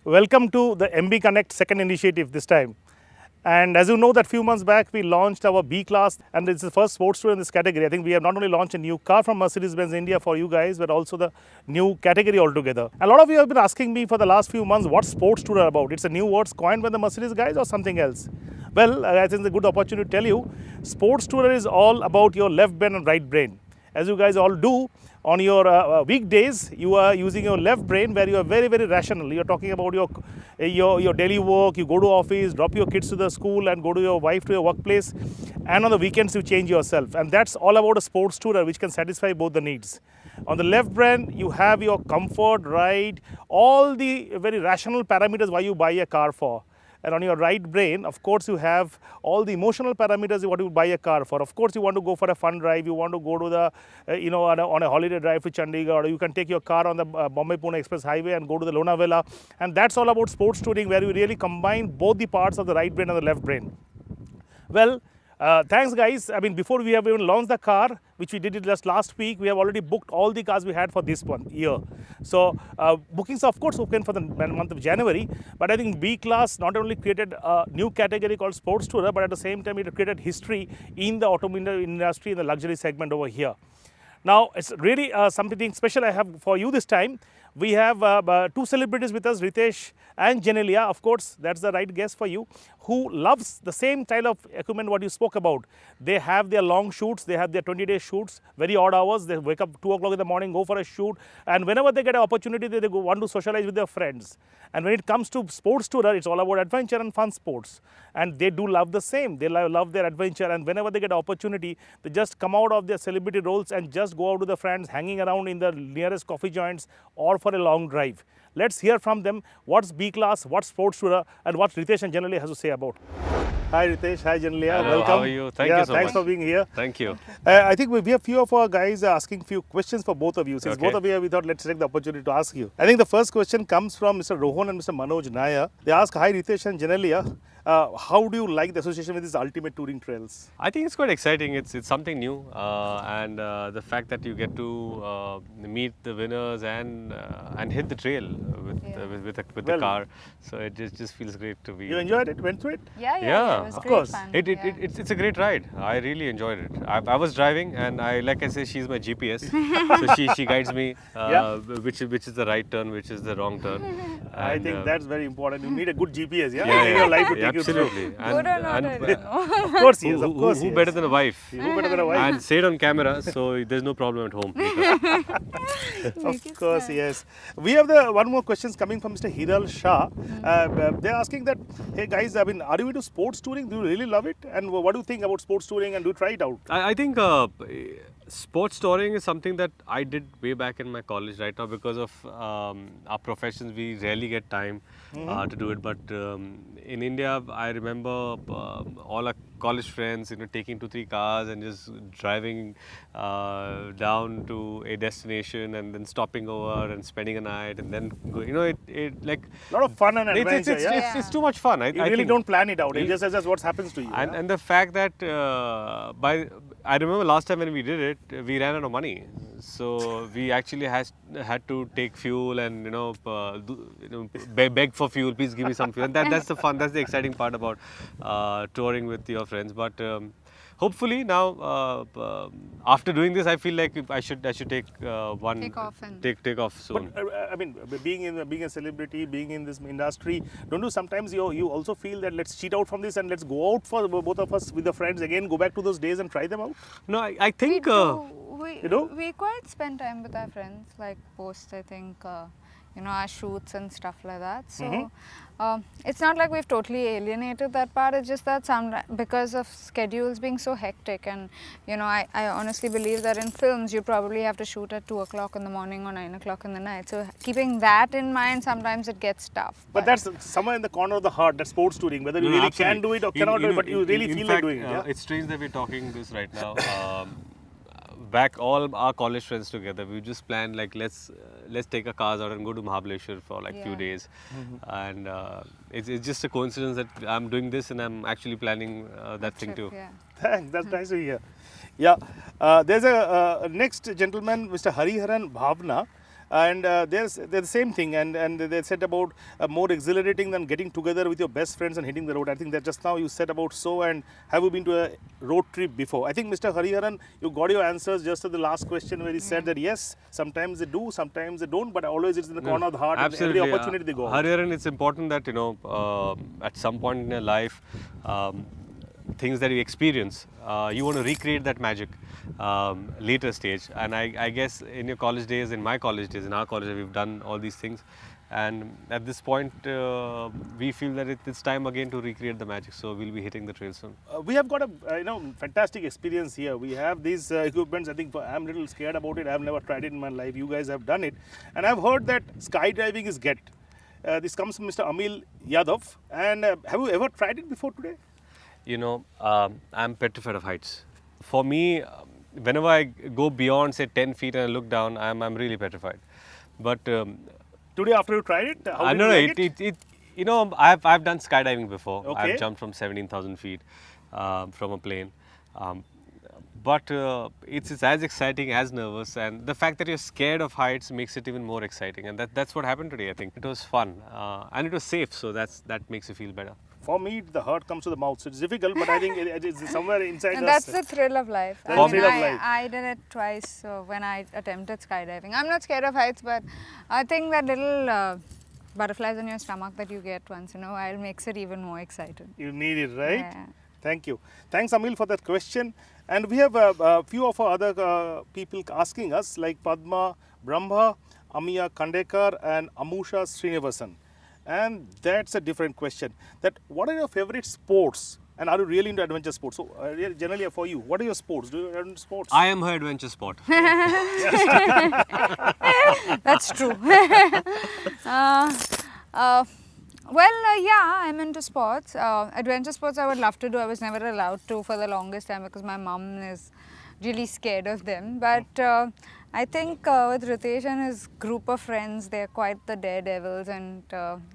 Welcome to the MB Connect second initiative this time. And as you know that few months back we launched our B class and it's the first sports tour in this category. I think we have not only launched a new car from Mercedes-Benz India for you guys but also the new category altogether. A lot of you have been asking me for the last few months what sports tour are about. It's a new word coined by the Mercedes guys or something else. Well, I think it's a good opportunity to tell you sports tour is all about your left brain and right brain. As you guys all do, on your weekdays, you are using your left brain where you are very, very rational. You are talking about your daily work, you go to office, drop your kids to the school and go to your wife to your workplace. And on the weekends, you change yourself. And that's all about a sports tourer which can satisfy both the needs. On the left brain, you have your comfort, ride, all the very rational parameters why you buy a car for. And on your right brain, of course, you have all the emotional parameters what you buy a car for. Of course, you want to go for a fun drive. You want to go to the, on a holiday drive to Chandigarh. Or you can take your car on the Bombay-Pune Express Highway and go to the Lonavala. And that's all about sports touring where you really combine both the parts of the right brain and the left brain. Well, thanks guys. I mean, before we have even launched the car, which we did it just last week, we have already booked all the cars we had for this one year. So bookings are of course open for the month of January, but I think B-Class not only created a new category called sports tourer, but at the same time it created history in the automobile industry in the luxury segment over here. Now, it's really something special I have for you this time. We have two celebrities with us, Ritesh and Genelia. Of course, that's the right guess for you, who loves the same style of equipment what you spoke about. They have their long shoots, they have their 20-day shoots, very odd hours. They wake up 2 o'clock in the morning, go for a shoot, and whenever they get an opportunity, they go, want to socialize with their friends. And when it comes to sports tourer, it's all about adventure and fun sports. And they do love the same. They love their adventure, and whenever they get an opportunity, they just come out of their celebrity roles and just go out with the friends, hanging around in the nearest coffee joints or for a long drive. Let's hear from them what's B-Class, what's sports tourer, and what Ritesh and Genelia has to say about. Hi Ritesh, hi Genelia, Hello, welcome. how are you? Thank you so Thanks much. for being here. Thank you. I think we have few of our guys asking few questions for both of you. Since Okay. both of you, we thought let's take the opportunity to ask you. I think the first question comes from Mr. Rohan and Mr. Manoj Nair. They ask, hi Ritesh and Genelia, how do you like the association with these ultimate touring trails? I think it's quite exciting. It's something new, and the fact that you get to meet the winners and hit the trail with Well, the car. So it just feels great to be. You enjoyed it, went through it? Yeah, It was of great course. fun. It's a great ride. I really enjoyed it. I was driving, and like I say, she's my GPS. So she guides me Yeah. which is the right turn, which is the wrong turn. I And, think that's very important. You need a good GPS, yeah? yeah, In your life to take absolutely. you Good or not, I don't know. through. Of course, yes, of course. Who yes. better than a wife? Who better than a wife? And say it on camera, so there's no problem at home. Of course, yes. We have the one more questions coming from Mr. Hiral Shah. They're asking that, hey guys, I mean, are you into sports touring? Do you really love it? And what do you think about sports touring and do you try it out? I think sports touring is something that I did way back in my college. Right now, because of our professions, we rarely get time to do it. But in India, I remember all our college friends, taking 2-3 cars and just driving down to a destination and then stopping over and spending a night and then go. It like A lot of fun and adventure, it's, yeah? it's too much fun. You really think. don't plan it out. It just as what happens to you. And, yeah? and the fact that I remember last time when we did it, we ran out of money, so we actually had to take fuel and beg for fuel. Please give me some fuel. And that's the fun. That's the exciting part about touring with your friends. But hopefully now, after doing this, I feel like I should take one Take off and- take off soon. But I mean, being a celebrity, being in this industry, don't you sometimes you also feel that let's cheat out from this and let's go out for both of us with the friends again, go back to those days and try them out? No, I We think. do. you know? We quite spend time with our friends, like post, I think, our shoots and stuff like that. So it's not like we've totally alienated that part. It's just that because of schedules being so hectic, and I honestly believe that in films you probably have to shoot at 2 o'clock in the morning or 9 o'clock in the night. So keeping that in mind, sometimes it gets tough. But that's somewhere in the corner of the heart, that sports touring, whether you really can do it or cannot do it, but you really feel like fact, doing it. Yeah? It's strange that we're talking this right now. Back all our college friends together, we just planned like let's take our cars out and go to Mahabaleshwar for like few Yeah. days, and it's just a coincidence that I'm doing this and I'm actually planning that thing too. Yeah. Thanks, that's nice to hear. Yeah, there's a next gentleman, Mr. Hariharan Bhavna. And they're the same thing, and they said about more exhilarating than getting together with your best friends and hitting the road. I think that just now you said about so, and have you been to a road trip before? I think Mr. Hariharan, you got your answers just at the last question where he said that yes, sometimes they do, sometimes they don't, but always it's in the corner of the heart. Absolutely. And every opportunity they go out. Hariharan, it's important that, at some point in your life, things that you experience, you want to recreate that magic later stage. And I guess in your college days, in my college days, in our college, we've done all these things. And at this point, we feel that it's time again to recreate the magic. So we'll be hitting the trail soon. We have got a fantastic experience here. We have these equipments. I think I'm a little scared about it. I've never tried it in my life. You guys have done it, and I've heard that skydiving is get. This comes from Mr. Amil Yadav. And have you ever tried it before today? I'm petrified of heights. For me, whenever I go beyond, say, 10 feet and I look down, I'm really petrified. But Today, after you tried it, how I did don't you know. like it? I've done skydiving before. Okay. I've jumped from 17,000 feet from a plane. But it's as exciting, as nervous, and the fact that you're scared of heights makes it even more exciting. And that's what happened today. I think it was fun and it was safe, so that makes you feel better. For me, the heart comes to the mouth, so it's difficult, but I think it is somewhere inside And us. that's the thrill of life. That's the thrill of life. I did it twice when I attempted skydiving. I'm not scared of heights, but I think that little butterflies in your stomach that you get once in a while makes it even more exciting. You need it, right? Yeah. Thank you. Thanks, Amil, for that question. And we have a few of our other people asking us, like Padma Brahma, Amiya Kandekar, and Amusha Srinivasan. And that's a different question. That what are your favorite sports? And are you really into adventure sports? So generally for you, what are your sports? Do you run sports? I am her adventure spot. That's true. Yeah, I'm into sports. Adventure sports I would love to do. I was never allowed to for the longest time because my mom is really scared of them. But I think with Ritesh and his group of friends, they're quite the daredevils, and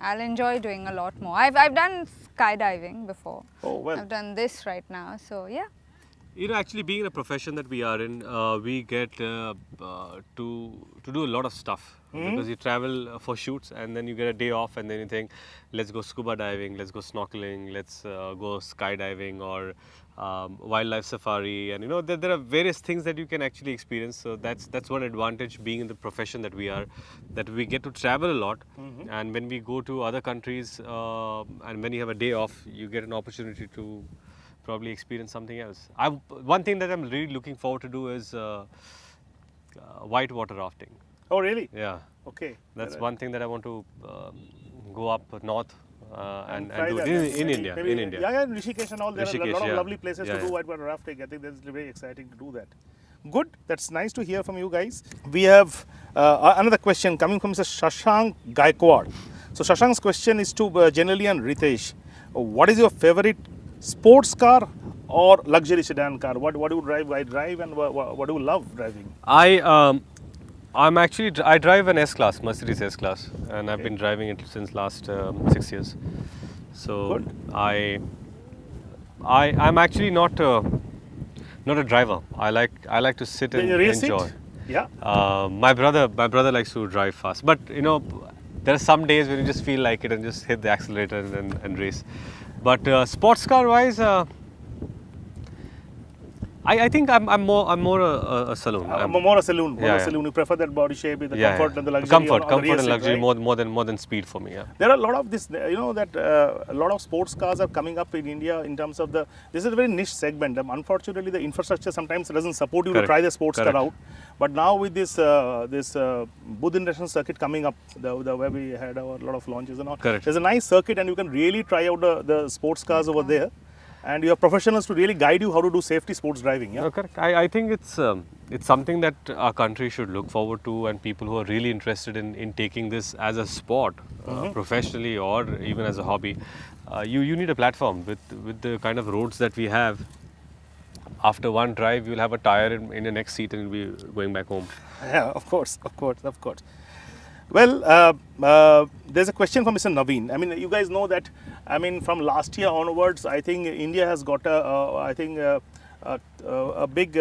I'll enjoy doing a lot more. I've done skydiving before. Oh, well. I've done this right now, so yeah. Actually, being in a profession that we are in, we get to do a lot of stuff because you travel for shoots and then you get a day off and then you think, let's go scuba diving, let's go snorkeling, let's go skydiving or wildlife safari, and there are various things that you can actually experience. So that's one advantage being in the profession that we are, that we get to travel a lot. And when we go to other countries and when you have a day off, you get an opportunity to probably experience something else. One thing that I'm really looking forward to do is whitewater rafting. Oh, really? Yeah. Okay. That's one thing that I want to go up north and Try do that. it in Maybe- India. maybe- In India. Yeah, in Rishikesh and all, there are a Rishikesh, lot of yeah. lovely places Yeah, to do yeah. whitewater rafting. I think that's very exciting to do that. Good. That's nice to hear from you guys. We have another question coming from Mr. Shashank Gaikwad. So Shashank's question is to Janali and Ritesh. What is your favorite sports car or luxury sedan car? What do you drive? I drive, and what do you love driving? I drive an S-Class, Mercedes S-Class, and I've been driving it since last 6 years. So Good. I'm actually not a driver. I like to sit and Can you race enjoy. it? Yeah. My brother likes to drive fast, but there are some days when you just feel like it and just hit the accelerator and race. But sports car wise, I think I'm more a saloon. More a saloon. More Yeah, a yeah. saloon. You prefer that body shape, with the Yeah, comfort yeah. and the luxury. Comfort, on the rear and seat, luxury right? more than speed for me. Yeah. There are a lot of this, that a lot of sports cars are coming up in India in terms of this is a very niche segment. Unfortunately, the infrastructure sometimes doesn't support you to Correct. try the sports Correct. car out. But now with this Buddh International Circuit coming up, where we had a lot of launches and all, Correct. there's a nice circuit and you can really try out the sports cars over there. And you have professionals to really guide you how to do safety sports driving. Yeah. No, correct. I think it's something that our country should look forward to, and people who are really interested in taking this as a sport, professionally or even as a hobby, you need a platform with the kind of roads that we have. After one drive, you'll have a tire in the next seat and you'll be going back home. Yeah, of course. Well, there's a question from Mr. Naveen. I mean, you guys know that, from last year onwards, I think India has got a big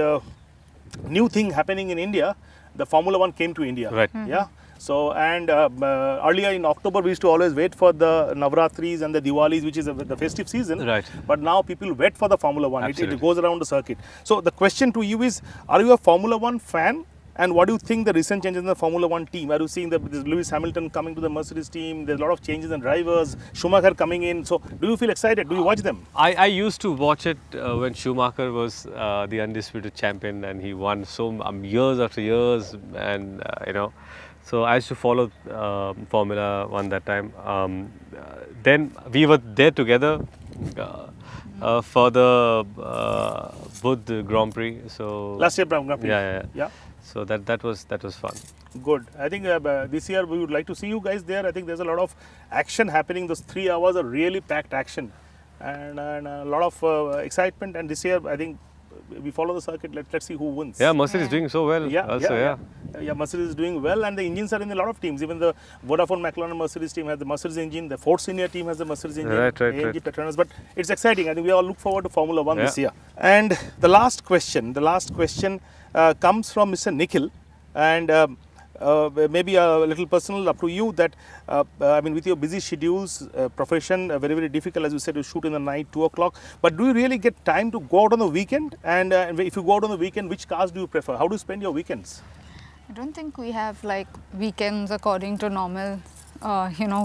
new thing happening in India. The Formula One came to India. Right. Yeah. So, and earlier in October, we used to always wait for the Navratris and the Diwalis, which is the festive season. Right. But now people wait for the Formula One. It Absolutely. goes around the circuit. So, the question to you is, are you a Formula One fan? And what do you think the recent changes in the Formula One team? Are you seeing there's Lewis Hamilton coming to the Mercedes team? There's a lot of changes in drivers. Schumacher coming in. So, do you feel excited? Do you watch them? I used to watch it when Schumacher was the undisputed champion and he won so years after years, and you know, so I used to follow Formula One that time. Then we were there together for the Buddh Grand Prix. So Last year, Grand Prix. yeah. So that was fun. Good. I think this year we would like to see you guys there. I think there's a lot of action happening. Those 3 hours are really packed action, and a lot of excitement. And this year, I think we follow the circuit. Let's see who wins. Yeah, Mercedes is doing so well. Yeah, Also, yeah. Mercedes is doing well, and the engines are in a lot of teams. Even the Vodafone McLaren Mercedes team has the Mercedes engine. The Ford Senior team has the Mercedes engine. Right. AMG Petronas. But it's exciting. I think we all look forward to Formula One this Yeah. year. And the last question comes from Mr. Nikhil, and maybe a little personal, up to you. That I mean, with your busy schedules, profession, very very difficult, as you said, you shoot in the night, 2 o'clock. But do you really get time to go out on the weekend? And if you go out on the weekend, which cars do you prefer? How do you spend your weekends? I don't think we have like weekends according to normal,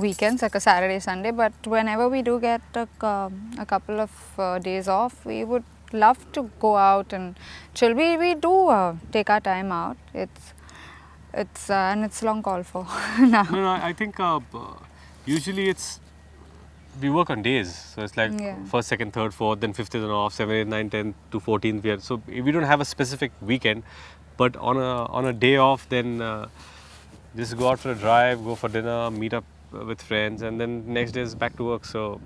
weekends like a Saturday, Sunday. But whenever we do get a couple of days off, we would love to go out and chill. We do take our time out. It's and it's long call for now. No, I think usually we work on days. So it's like Yeah. first, second, third, fourth, then fifth is an off, 7, 8, 9, 10 to 14th. So we don't have a specific weekend, but on a day off, then just go out for a drive, go for dinner, meet up with friends, and then next day is back to work. So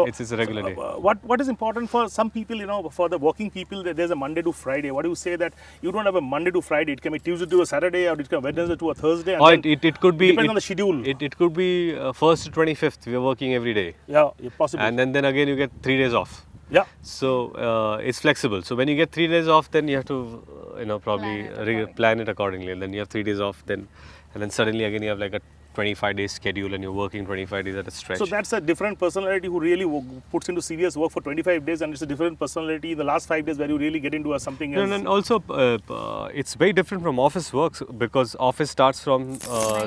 it's a regular day. What is important for some people, for the working people, that there's a Monday to Friday. What do you say that you don't have a Monday to Friday? It can be Tuesday to a Saturday, or it can be Wednesday to a Thursday. And Or then it could be depending on the schedule. It could be 1st to 25th. We are working every day, yeah, possible. and then again you get 3 days off. yeah. So it's flexible. So when you get 3 days off, then you have to, probably plan it accordingly. And then you have 3 days off, and then suddenly again you have like a 25-day schedule, and you're working 25 days at a stretch. So that's a different personality who really puts into serious work for 25 days, and it's a different personality in the last 5 days where you really get into something else. And also, it's very different from office works, because office starts from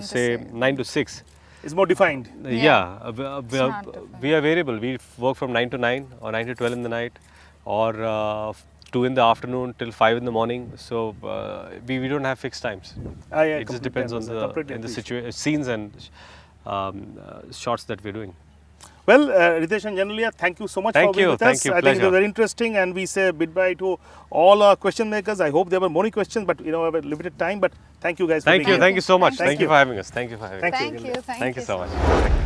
say 9 to 6. It's more defined. Yeah, not we are variable. We work from 9 to 9 or 9 to 12 in the night, or 2 in the afternoon till 5 in the morning. So we don't have fixed times. It just depends on the situation, scenes and shots that we're doing. Well, Ritesh and Janalia, thank you so much for being with us. Thank you. I think it was Pleasure. very interesting, and we say goodbye to all our question makers. I hope there were many questions, but we have a limited time. But thank you guys. Thank for being you. here. Thank you so much. Thank Thank you you. for having us. Thank you for having us. Thank you. Thank you. Thank you so much. Thank you.